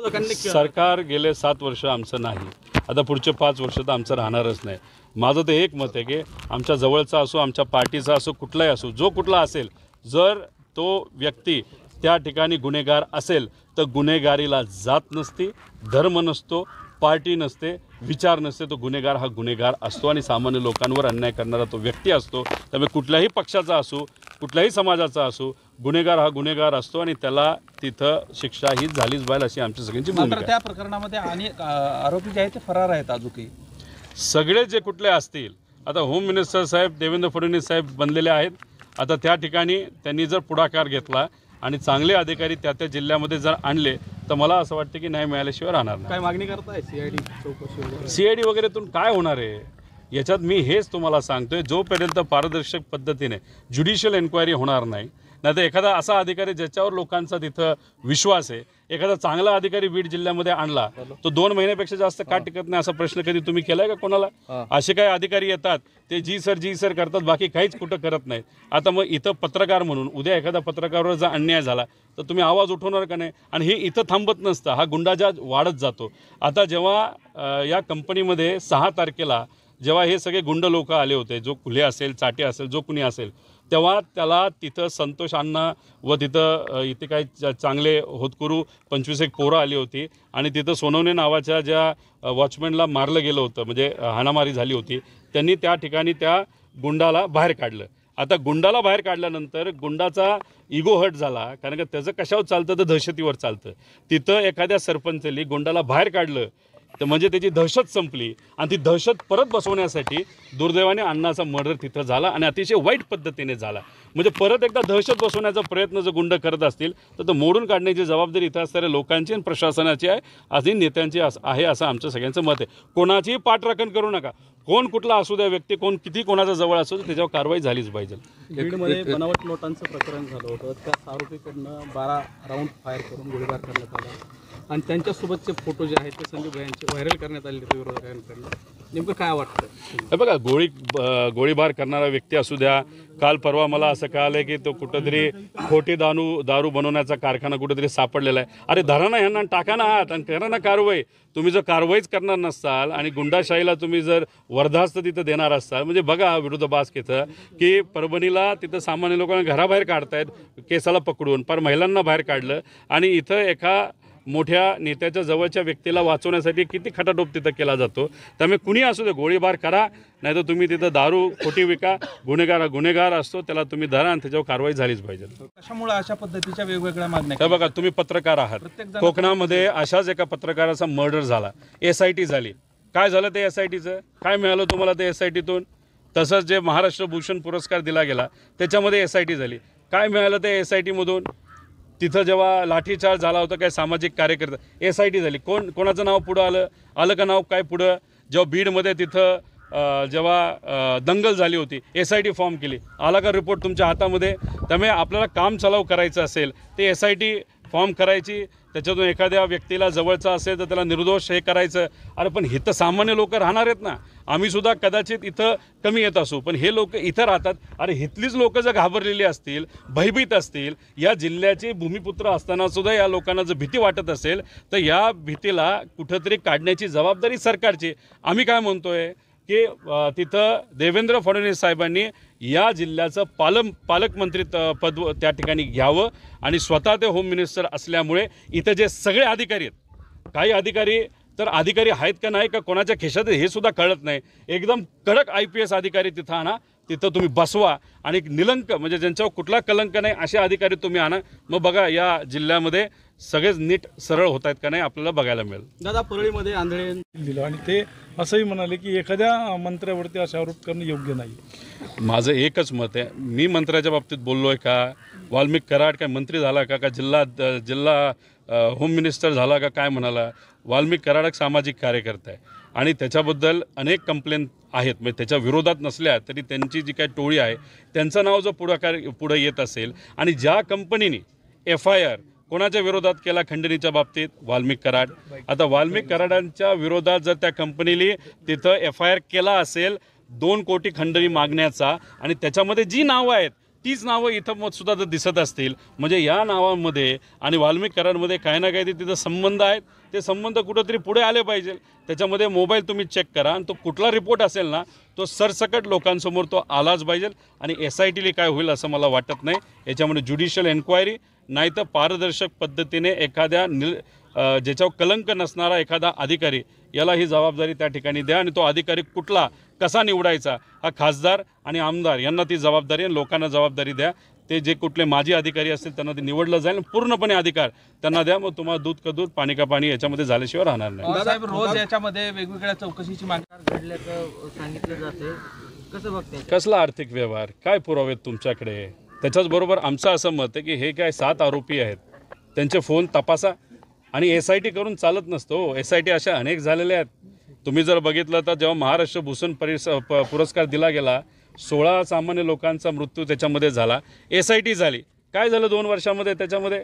सरकार गेले 7 वर्ष आमचं नाही, आता पुढचे 5 वर्ष तर आमचं राहणारच नाही। माझं ते एक मत आहे की आमच्या जवळचा असो, आमच्या पार्टीचा असो, कुठलाही असो, जो कुठला असेल, जर तो व्यक्ती त्या ठिकाणी गुन्हेगार असेल तर गुन्हेगारीला जात नसते, धर्म नसतो, पार्टी नसते, विचार नसते, तो गुन्हेगार हा गुन्हेगार असतो आणि सामान्य लोकांवर अन्याय करणारा तो व्यक्ती असतो। त्यामुळे कुठल्याही पक्षाचा असो, कुठल्याही समाजाचा असो, गुन्हेगार हा गुन्हेगार असतो आणि त्याला तिथं शिक्षा ही झालीच पाहिजे अशी आमची सगळ्यांची भूमिका आहे। त्या प्रकरणामध्ये अनेक आरोपी जे आहेत ते फरार आहेत अजूनही, सगळे जे कुठले असतील, आता होम मिनिस्टर साहेब देवेंद्र फडणवीस साहेब बनलेले आहेत, आता त्या ठिकाणी त्यांनी जर पुढाकार घेतला आणि चांगले अधिकारी त्या जिल्ह्यामध्ये जर आणले तर मला असं वाटतं की न्याय मिळाल्याशिवाय राहणार नाही। काय मागणी करताय सीआयडी चौकशी वगैरे? सीआयडी वगैरेतून काय होणार आहे याच्यात मी हेच तुम्हाला सांगतोय, जोपर्यंत पारदर्शक पद्धतीने ज्युडिशियल एन्क्वायरी होणार नाही, नाही तर एखादा असा अधिकारी ज्याच्यावर लोकांचा तिथं विश्वास आहे, एखादा चांगला अधिकारी बीड जिल्ह्यामध्ये आणला तो 2 महिन्यापेक्षा जास्त का टिकत नाही असा प्रश्न कधी तुम्ही केलाय का कोणाला? असे काही अधिकारी येतात ते जी सर करतात, बाकी काहीच कुठं करत नाहीत। आता मग इथं पत्रकार म्हणून उद्या एखादा पत्रकारावर जर अन्याय झाला तर तुम्ही आवाज उठवणार का नाही? आणि हे इथं थांबत नसतं, हा गुंडाजाज वाढत जातो। आता जेव्हा या कंपनीमध्ये 6 तारखेला जेव्हा हे सगळे गुंड लोक आले होते, जो खुले असेल, चाटे असेल, जो कुणी असेल, तेव्हा त्याला तिथं संतोष अण्णा व तिथं इथे काही चांगले होतकरू 25 पोरं आली होती आणि तिथं सोनवणे नावाच्या ज्या वॉचमॅनला मारलं गेलं होतं, म्हणजे हाणामारी झाली होती, त्यांनी त्या ठिकाणी त्या गुंडाला बाहेर काढलं। आता गुंडाला बाहेर काढल्यानंतर गुंडाचा इगो हर्ट झाला, कारण का त्याचं कशावर चालतं तर दहशतीवर चालतं। तिथं एखाद्या सरपंचाने गुंडाला बाहेर काढलं तर म्हणजे त्याची दहशत संपली आणि ती दहशत परत बसवण्यासाठी दुर्दैवाने अण्णाचा मर्डर तिथं झाला आणि अतिशय वाईट पद्धतीने झाला। म्हणजे परत एकदा दहशत बसवण्याचा प्रयत्न जर गुंड करत असतील तर तो मोडून काढण्याची जबाबदारी इथं असणाऱ्या लोकांची आणि प्रशासनाची आहे, आधी नेत्यांची आहे असं आमचं सगळ्यांचं मत आहे। कोणाचीही पाठराखण करू नका, कोण कुठला असू द्या व्यक्ती, कोण किती कोणाचा जवळ असू दे, त्याच्यावर कारवाई झालीच पाहिजे। बीडमध्ये बनावट नोटांचं प्रकरण झालं होतं, त्या आरोपीकडनं 12 राऊंड फायर करून गोळीबार करण्यात आला आणि त्यांच्यासोबतचे फोटो जे आहेत ते संदीप यांचे व्हायरल करण्यात आले विरोधकांकडनं, नेमकं काय वाटतं? हे बघा, गोळीबार करणारा व्यक्ती असू द्या, काल परवा मला असं कळालं की तो कुठंतरी खोटी दारू बनवण्याचा कारखाना कुठंतरी सापडलेला आहे। अरे धरा ना ह्यांना, टाका ना हात आणि करा ना कारवाई। तुम्ही जर कारवाईच करणार नसाल आणि गुंडाशाहीला तुम्ही जर वर्धास्त तिथं देणार असाल, म्हणजे बघा विरोधाभास तिथं की परभणीला तिथं सामान्य लोकांना घराबाहेर काढतायत, केसाला पकडून पर महिलांना बाहेर काढलं आणि इथं एका मोठ्या नेत्याच्या जवळच्या व्यक्तीला वाचवण्यासाठी किती खटाटोप तिथं केला जातो। त्यामुळे कुणी असू दे, गोळीबार करा, नाही तर तुम्ही तिथं दारू खोटी विका, गुन्हेगार असतो त्याला तुम्ही धरा आणि त्याच्यावर कारवाई झालीच पाहिजे। कशामुळे अशा पद्धतीच्या वेगवेगळ्या मागण्या? हे बघा, तुम्ही पत्रकार आहात, कोकणामध्ये अशाच एका पत्रकाराचा मर्डर झाला, SIT झाली, काय झालं ते SITचं? काय मिळालं तुम्हाला ते SITतून? तसंच जे महाराष्ट्र भूषण पुरस्कार दिला गेला त्याच्यामध्ये SIT झाली, काय मिळालं ते SITमधून? तिथं जेव्हा लाठीचार्ज झाला होता काय सामाजिक कार्यकर्ता, SIT झाली, कोणाचं नाव पुढं आलं का नाव काय पुढं? जेव्हा बीडमध्ये तिथं जेव्हा दंगल झाली होती, SIT फॉर्म केली, आला का रिपोर्ट तुमच्या हातामध्ये? त्यामुळे आपल्याला काम चालव करायचं असेल ते SIT फॉर्म करायची, त्याच्यातून एखाद्या व्यक्तीला जवळचा असेल तर त्याला निर्दोष हे करायचं। अरे पण इथं सामान्य लोक राहणार आहेत ना, आम्ही सुद्धा कदाचित इथं कमी येत असू, पण हे लोक इथं राहतात। अरे इथलीच लोक जर घाबरलेली असतील, भयभीत असतील, या जिल्ह्याचे भूमिपुत्र असताना सुद्धा या लोकांना जर भीती वाटत असेल तर या भीतीला कुठंतरी काढण्याची जबाबदारी सरकारची। आम्ही काय म्हणतोय की तिथं देवेंद्र फडणवीस साहेबांनी या जिल्ह्याचं पालकमंत्री पद त्या ठिकाणी घ्यावं आणि स्वतः ते होम मिनिस्टर असल्यामुळे इथं जे सगळे अधिकारी आहेत, काही अधिकारी आहेत का नाही का कोणाच्या खिशात हे सुद्धा कळत नाही, एकदम कडक IPS अधिकारी तिथं आणा, तिथं तुम्ही बसवा आणि निलंक म्हणजे ज्यांच्यावर कुठला कलंक नाही असे अधिकारी तुम्ही आणा। मग बघा या जिल्ह्यामध्ये सगळेच नीट सरळ होत आहेत का नाही आपल्याला बघायला मिळेल। दादा, परळीमध्ये आंधळे दिलं आणि ते असंही म्हणाले की एखाद्या मंत्र्यावरती असे आरोप करणं योग्य नाही। माझं एकच मत आहे, मी मंत्र्याच्या बाबतीत बोललो आहे का? वाल्मिक कराड काय मंत्री झाला का जिल्हा होम मिनिस्टर झाला का? काय म्हणाला? वाल्मिक कराड एक सामाजिक कार्यकर्ता आहे आणि त्याच्याबद्दल अनेक कंप्लेंट आहेत, म्हणजे त्याच्या विरोधात नसल्या तरी त्यांची जी काही टोळी आहे त्यांचं नाव जर पुढं येत असेल आणि ज्या कंपनीने FIR कोणाच्या विरोधात केला खंडणीच्या बाबतीत? वाल्मिक कराड। आता वाल्मिक कराडांच्या विरोधात जर त्या कंपनीने तिथं FIR केला असेल 2 कोटी खंडणी मागण्याचा आणि त्याच्यामध्ये जी नावं आहेत तीच नावं इथं मग सुद्धा जर दिसत असतील म्हणजे या नावांमध्ये आणि वाल्मिक करारामध्ये काही ना काही तिथं संबंध आहेत. ते संबंध कुठंतरी पुढे आले पाहिजे. त्याच्यामध्ये मोबाईल तुम्ही चेक करा आणि तो कुठला रिपोर्ट असेल ना तो सरसकट लोकांसमोर तो आलाच पाहिजे. आणि SITला काय होईल असं मला वाटत नाही. याच्यामध्ये ज्युडिशियल एन्क्वायरी नाही तर पारदर्शक पद्धतीने एखाद्या ज्याच्यावर कलंक नसणारा एखादा अधिकारी याला ही जबाबदारी त्या ठिकाणी द्या. आणि तो अधिकारी कुठला कसा निवडायचा हा खासदार आणि आमदार यांना ती जबाबदारी आणि लोकांना जबाबदारी द्या. ते जे कुठले माजी अधिकारी असतील त्यांना ते निवडलं जाईल. पूर्णपणे अधिकार त्यांना द्या. मग तुम्हाला दूध का दूध पाणी का पाणी याच्यामध्ये झाल्याशिवाय राहणार नाही. साहेब रोज याच्यामध्ये वेगवेगळ्या चौकशीची मागणी घडल्याचं सांगितलं जाते, कसं बघते? कसला आर्थिक व्यवहार काय पुरावे तुमच्याकडे? त्याच्याचबरोबर आमचं असं मत आहे की हे काय 7 आरोपी आहेत त्यांचे फोन तपासा. आणि SIT करून चालत नसतो. SIT अशा अनेक झालेल्या आहेत. तुम्ही जर बघितलं तर जेव्हा महाराष्ट्र भूषण पुरस्कार दिला गेला 16 सामान्य लोकांचा मृत्यू त्याच्यामध्ये झाला. SIT झाली. काय झालं 2 वर्षामध्ये त्याच्यामध्ये?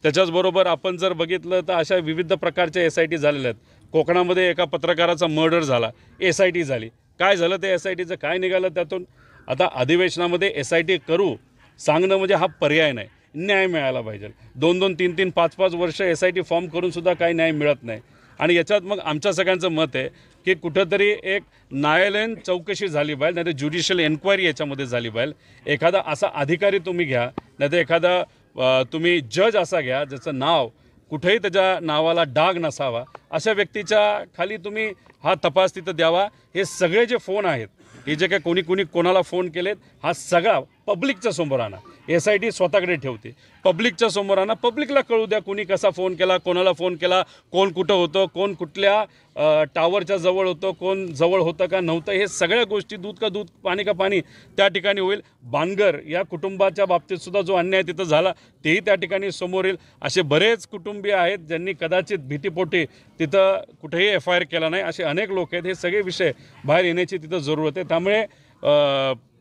त्याच्याचबरोबर आपण जर बघितलं तर अशा विविध प्रकारच्या SIT झालेल्या आहेत. कोकणामध्ये एका पत्रकाराचा मर्डर झाला, SIT झाली. काय झालं ते SITचं? काय निघालं त्यातून? आता अधिवेशनामध्ये SIT करू सांगणं म्हणजे हा पर्याय नाही. न्याय मिळायला पाहिजे. 2-2, 3-3, 5-5 वर्ष SIT फॉर्म करूनसुद्धा काही न्याय मिळत नाही. आणि याच्यात मग आमच्या सगळ्यांचं मत आहे की कुठंतरी एक न्यायालयीन चौकशी झाली पाहिजे, नाही तर ज्युडिशियल एन्क्वायरी याच्यामध्ये झाली पाहिजे. एखादा असा अधिकारी तुम्ही घ्या, नाही तर एखादा तुम्ही जज असा घ्या ज्याचं नाव कुठेही त्याच्या नावाला डाग नसावा. अशा व्यक्तीच्या खाली तुम्ही हा तपास तिथं द्यावा. हे सगळे जे फोन आहेत हे जे काय कोणी कोणाला फोन केलेत हा सगळा पब्लिकच्या समोर आणा. SIT स्वतःकडे ठेवते. पब्लिकच्या समोर आणा. पब्लिकला कळू द्या कोणी कसा फोन केला, कोणाला फोन केला, कोण कुठं होतं, कोण कुठल्या टावरच्या जवळ होतं, कोण जवळ होतं का नव्हतं. हे सगळ्या गोष्टी दूध का दूध पाणी का पाणी त्या ठिकाणी होईल. बानगर या कुटुंबाच्या बाबतीतसुद्धा जो अन्याय तिथं झाला तेही त्या ठिकाणी समोर येईल. असे बरेच कुटुंबीय आहेत ज्यांनी कदाचित भीतीपोटी तिथं कुठेही FIR केला नाही. असे अनेक लोक आहेत. हे सगळे विषय बाहेर येण्याची तिथं जरूरत आहे. त्यामुळे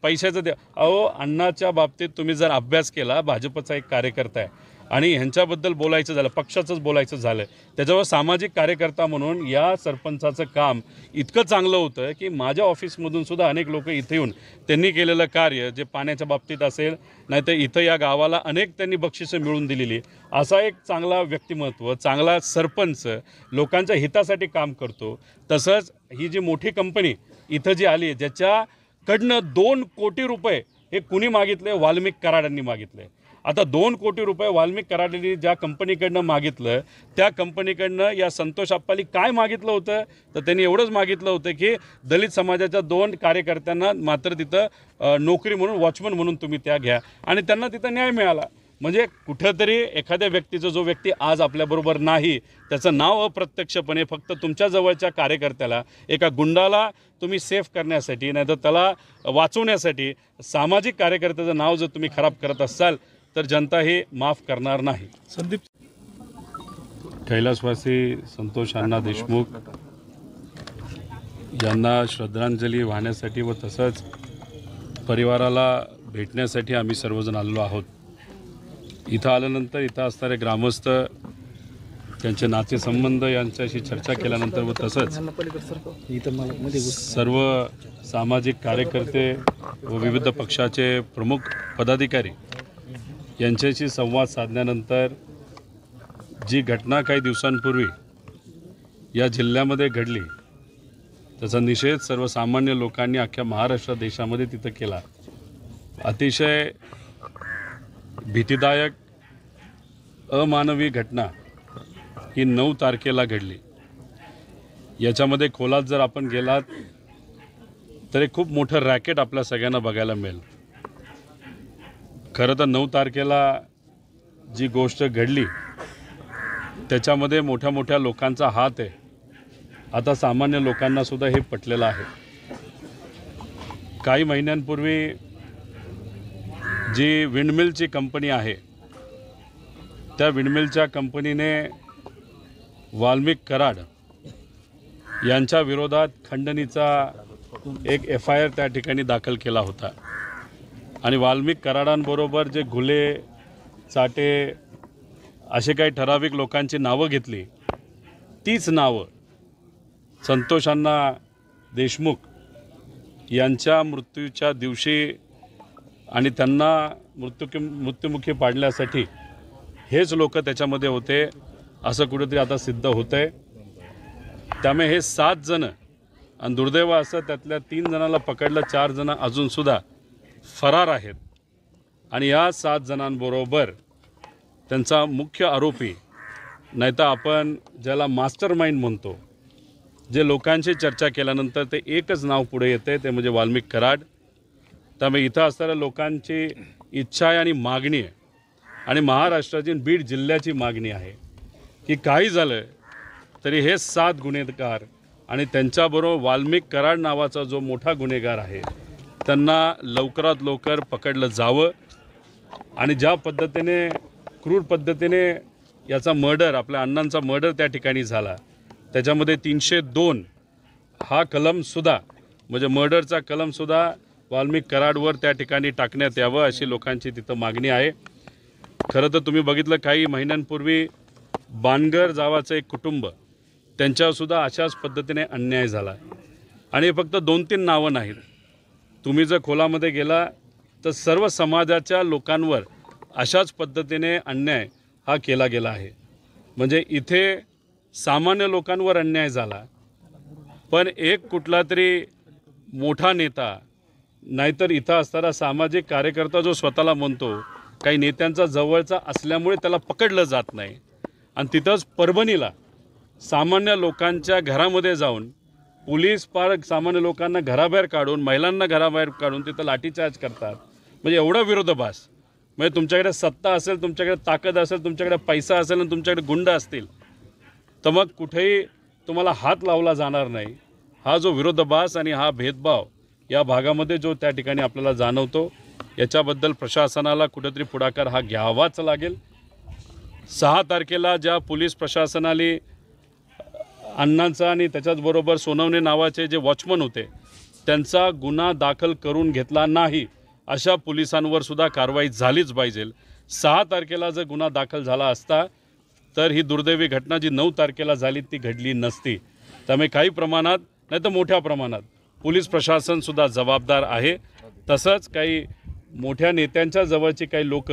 पैशाचं अण्णाच्या बाबतीत तुम्ही जर अभ्यास केला, भाजपचा एक कार्यकर्ता आहे आणि ह्यांच्याबद्दल बोलायचं झालं, पक्षाचंच बोलायचं झालं, त्याच्यावर सामाजिक कार्यकर्ता म्हणून या सरपंचाचं काम इतकं चांगलं होतं की माझ्या ऑफिसमधून सुद्धा अनेक लोक इथे येऊन त्यांनी केलेलं कार्य जे पाण्याच्या बाबतीत असेल, नाहीतर इथं या गावाला अनेक त्यांनी बक्षिसं मिळवून दिलेली. असा एक चांगला व्यक्तिमत्व, चांगला सरपंच लोकांच्या हितासाठी काम करतो. तसंच ही जी मोठी कंपनी इथं जी आली ज्याच्याकडनं 2 कोटी रुपये हे कुणी मागितले? वाल्मिक कराडांनी मागितले. आता 2 कोटी रुपये वाल्मिक कराडांनी ज्या कंपनीकडनं मागितलं त्या कंपनीकडनं या संतोष अप्पाली काय मागितलं होतं तर त्यांनी एवढंच मागितलं होतं की दलित समाजाच्या 2 कार्यकर्त्यांना मात्र तिथं नोकरी म्हणून वॉचमन म्हणून तुम्ही त्या घ्या आणि त्यांना तिथं न्याय मिळाला. म्हणजे कुठंतरी एखाद्या व्यक्तीचं जो व्यक्ती आज आपल्याबरोबर नाही त्याचं नाव अप्रत्यक्षपणे फक्त तुमच्या जवळच्या कार्यकर्त्याला एका गुंडाला तुम्ही सेफ करण्यासाठी नाही तर त्याला वाचवण्यासाठी सामाजिक कार्यकर्त्याचं नाव जर तुम्ही खराब करत असाल तर जनता हे माफ करणार नाही. संदीप कैलासवासी संतोष अण्णा देशमुख यांना श्रद्धांजली वाहण्यासाठी व तसंच परिवाराला भेटण्यासाठी आम्ही सर्वजण आलेलो आहोत. इथं आल्यानंतर इथं असणारे ग्रामस्थ त्यांचे नातेसंबंध यांच्याशी चर्चा केल्यानंतर व तसंच सर्व सामाजिक कार्यकर्ते व विविध पक्षाचे प्रमुख पदाधिकारी यांच्याशी संवाद साधल्यानंतर जी घटना काही दिवसांपूर्वी या जिल्ह्यामध्ये घडली त्याचा निषेध सर्वसामान्य लोकांनी अख्ख्या महाराष्ट्र देशामध्ये तिथं केला. अतिशय भीतीदायक अमानवी घटना ही 9 तारखेला घडली. याच्यामध्ये खोलात जर आपण गेलात तर एक खूप मोठं रॅकेट आपल्या सगळ्यांना बघायला मिळेल. खरं तर 9 तारखेला जी गोष्ट घडली त्याच्यामध्ये मोठ्या मोठ्या लोकांचा हात आहे. आता सामान्य लोकांनासुद्धा हे पटलेलं आहे. काही महिन्यांपूर्वी जी विंडमिलची कंपनी आहे त्या विंडमिलच्या कंपनीने वाल्मिक कराड यांच्या विरोधात खंडणीचा एक FIR त्या ठिकाणी दाखल केला होता आणि वाल्मिक कराडांबरोबर जे घुले चाटे असे काही ठराविक लोकांची नावं घेतली तीच नावं संतोष अण्णा देशमुख यांच्या मृत्यूच्या दिवशी आणि त्यांना मृत्युमुखी पाडण्यासाठी हेच लोक त्याच्यामध्ये होते असं कुठेतरी आता सिद्ध होतं आहे. त्यामुळे हे 7 जणं आणि दुर्दैव असं त्यातल्या 3 जणांना पकडलं, 4 जणं अजूनसुद्धा फरार आहेत. आणि या 7 जणांबरोबर त्यांचा मुख्य आरोपी नाहीतर आपण ज्याला मास्टर माइंड म्हणतो, जे लोकांशी चर्चा केल्यानंतर ते एकच नाव पुढे येते ते म्हणजे वाल्मिक कराड. त्यामुळे इथं असणाऱ्या लोकांची इच्छा आहे आणि मागणी आहे आणि महाराष्ट्राची बीड जिल्ह्याची मागणी आहे की काही झालं तरी हे 7 गुन्हेगार आणि त्यांच्याबरोबर वाल्मिक कराड नावाचा जो मोठा गुन्हेगार आहे त्यांना लवकरात लवकर पकडलं जावं. आणि ज्या पद्धतीने क्रूर पद्धतीने याचा मर्डर, आपल्या अण्णांचा मर्डर त्या ठिकाणी झाला, त्याच्यामध्ये 302 हा कलमसुद्धा म्हणजे मर्डरचा कलमसुद्धा वाल्मिक कराडवर त्या ठिकाणी टाकण्यात यावं अशी लोकांची तिथं मागणी आहे. खरं तर तुम्ही बघितलं काही महिन्यांपूर्वी बानगर नावाचं एक कुटुंब, त्यांच्यावरसुद्धा अशाच पद्धतीने अन्याय झाला. आणि फक्त 2-3 नावं नाहीत, तुम्ही जर खोलामध्ये गेला तर सर्व समाजाच्या लोकांवर अशाच पद्धतीने अन्याय हा केला गेला आहे. म्हणजे इथे सामान्य लोकांवर अन्याय झाला, पण एक कुठला तरी मोठा नेता नाहीतर इथं असणारा सामाजिक कार्यकर्ता जो स्वतःला म्हणतो, काही नेत्यांचा जवळचा असल्यामुळे त्याला पकडलं जात नाही. आणि तिथंच परभणीला सामान्य लोकांच्या घरामध्ये जाऊन पोलीस पार सामान्य लोकांना घराबाहेर काढून, महिलांना घराबाहेर काढून तिथं लाठीचार्ज करतात. म्हणजे एवढा विरोधाभास. म्हणजे तुमच्याकडे सत्ता असेल, तुमच्याकडे ताकद असेल, तुमच्याकडे पैसा असेल आणि तुमच्याकडे गुंड असतील तर मग कुठेही तुम्हाला हात लावला जाणार नाही. हा जो विरोधाभास आणि हा भेदभाव या भागामध्ये जो त्या ठिकाणी आपल्याला जाणवतो, याच्याबद्दल प्रशासनाला कुठेतरी पुढाकार हा घ्यावाच लागेल. 6 तारखेला ज्या पोलीस प्रशासनाने अण्णांचा आणि त्याच्याचबरोबर सोनवणे नावाचे जे वॉचमन होते त्यांचा गुन्हा दाखल करून घेतला नाही, अशा पोलिसांवर सुद्धा कारवाई झालीच पाहिजे. 6 तारखेला जर गुन्हा दाखल झाला असता तर ही दुर्दैवी घटना जी 9 तारखेला झाली ती घडली नसती. त्यामुळे काही प्रमाणात नाही तर मोठ्या प्रमाणात पोलीस प्रशासनसुद्धा जबाबदार आहे. तसंच काही मोठ्या नेत्यांच्या जवळची काही लोक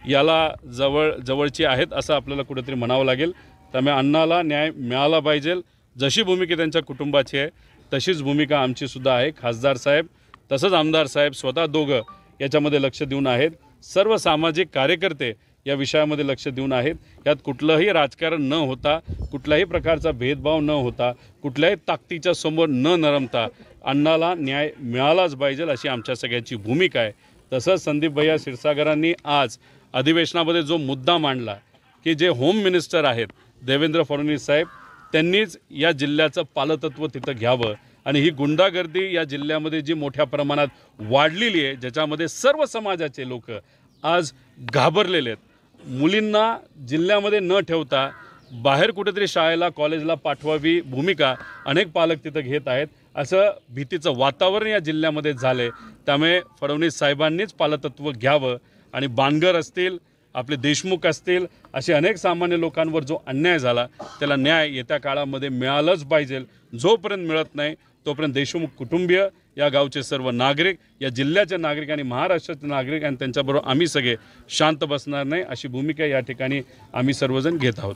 याला जवळची आहेत असं आपल्याला कुठेतरी म्हणावं लागेल. त्यामुळे अण्णाला न्याय मिळाला पाहिजे. जशी भूमिका त्यांच्या कुटुंबाची आहे तशीच भूमिका आमचीसुद्धा आहे. खासदार साहेब तसंच आमदार साहेब स्वतः दोघं याच्यामध्ये लक्ष देऊन आहेत. सर्व सामाजिक कार्यकर्ते या विषयामध्ये लक्ष देऊन आहेत. यात कुठलंही राजकारण न होता, कुठल्याही प्रकारचा भेदभाव न होता, कुठल्याही ताकदीच्या समोर न नरमता अण्णाला न्याय मिळालाच पाहिजे अशी आमच्या सगळ्यांची भूमिका आहे. तसंच संदीप भैया क्षीरसागरांनी आज अधिवेशनामध्ये जो मुद्दा मांडला की जे होम मिनिस्टर आहेत देवेंद्र फडणवीस साहेब, त्यांनीच या जिल्ह्याचं पालतत्व तिथं घ्यावं. आणि ही गुंडागर्दी या जिल्ह्यामध्ये जी मोठ्या प्रमाणात वाढलेली आहे, ज्याच्यामध्ये सर्व समाजाचे लोक आज घाबरलेले आहेत. मुलींना जिल्ह्यामध्ये न ठेवता बाहेर कुठेतरी शाळेला कॉलेजला पाठवावी भूमिका अनेक पालक तिथं घेत आहेत. असं भीतीचं वातावरण या जिल्ह्यामध्ये झालं आहे. त्यामुळे फडणवीस साहेबांनीच पालतत्व घ्यावं आणि बानगर असतील, आपले देशमुख असतील, असे अनेक सामान्य लोकांवर जो अन्याय झाला त्याला न्याय येत्या काळामध्ये मिळालंच पाहिजे. जोपर्यंत मिळत नाही तोपर्यंत देशमुख कुटुंबीय, या गावचे सर्व नागरिक, या जिल्ह्याचे नागरिक आणि महाराष्ट्राचे नागरिक आणि त्यांच्याबरोबर आम्ही सगळे शांत बसणार नाही अशी भूमिका या ठिकाणी आम्ही सर्वजण घेत आहोत.